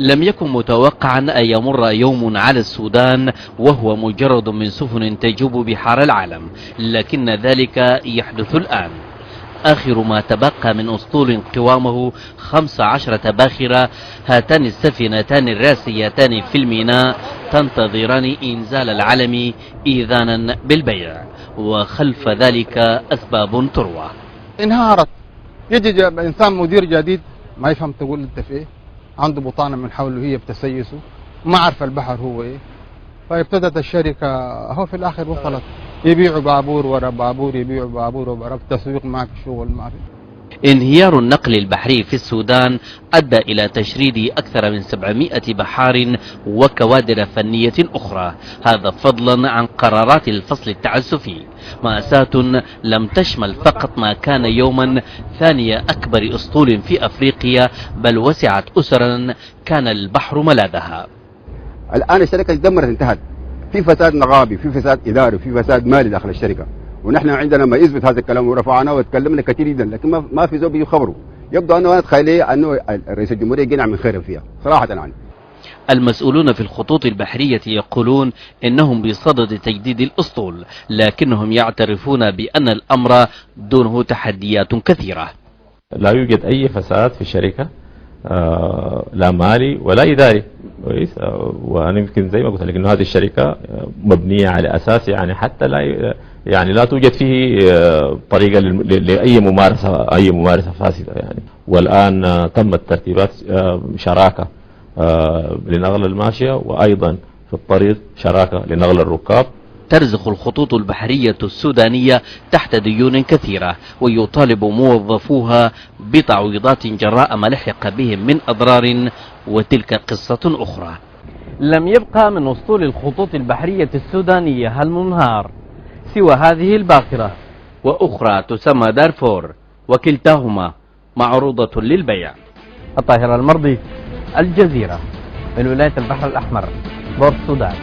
لم يكن متوقعا أن يمر يوم على السودان وهو مجرد من سفن تجوب بحار العالم، لكن ذلك يحدث الآن. آخر ما تبقى من أسطول قوامه 15 باخرة، هاتان السفينتان الراسيتان في الميناء تنتظران إنزال العلم إيذانا بالبيع، وخلف ذلك أسباب تروى. انهارت، يجي إنسان مدير جديد ما يفهم تقول أنت في إيه، عنده بطانة من حوله هي بتسيسه، ما عارف البحر هو إيه، فابتدت الشركة هو في الآخر وصلت يبيعوا بابور ورا بابور، يبيعوا بابور ورا تسويق، ما في شغل ما في. انهيار النقل البحري في السودان أدى إلى تشريد أكثر من 700 بحار وكوادر فنية أخرى، هذا فضلا عن قرارات الفصل التعسفي. مأساة لم تشمل فقط ما كان يوما ثاني أكبر أسطول في أفريقيا، بل وسعت أسرا كان البحر ملاذها. الآن الشركة اتدمرت، انتهت، في فساد نقابي، في فساد إداري، في فساد مالي داخل الشركة، ونحن عندنا ما يثبت هذا الكلام ورفعناه وتكلمنا كثير جدا، لكن ما في زول بيخبروا. يبدو أنه أنا تخيلي أنه رئيس الجمهورية جنع من خير فيها صراحة يعني. المسؤولون في الخطوط البحرية يقولون إنهم بصدد تجديد الأسطول، لكنهم يعترفون بأن الأمر دونه تحديات كثيرة. لا يوجد أي فساد في الشركة، لا مالي ولا إداري، كويس. وأنا يمكن زي ما قلت لك إنه هذه الشركة مبنية على أساس يعني حتى لا توجد فيه طريقة لأي ممارسة فاسدة يعني. والآن تمت ترتيبات شراكة لنقل الماشية، وأيضا في الطريق شراكة لنقل الركاب. ترزخ الخطوط البحرية السودانية تحت ديون كثيرة، ويطالب موظفوها بتعويضات جراء ما لحق بهم من أضرار، وتلك قصة أخرى. لم يبقى من أسطول الخطوط البحرية السودانية المنهار سوى هذه الباخرة، وأخرى تسمى دارفور، وكلتاهما معروضة للبيع. الطاهر المرضي، الجزيرة، من ولاية البحر الأحمر، بورت السودان.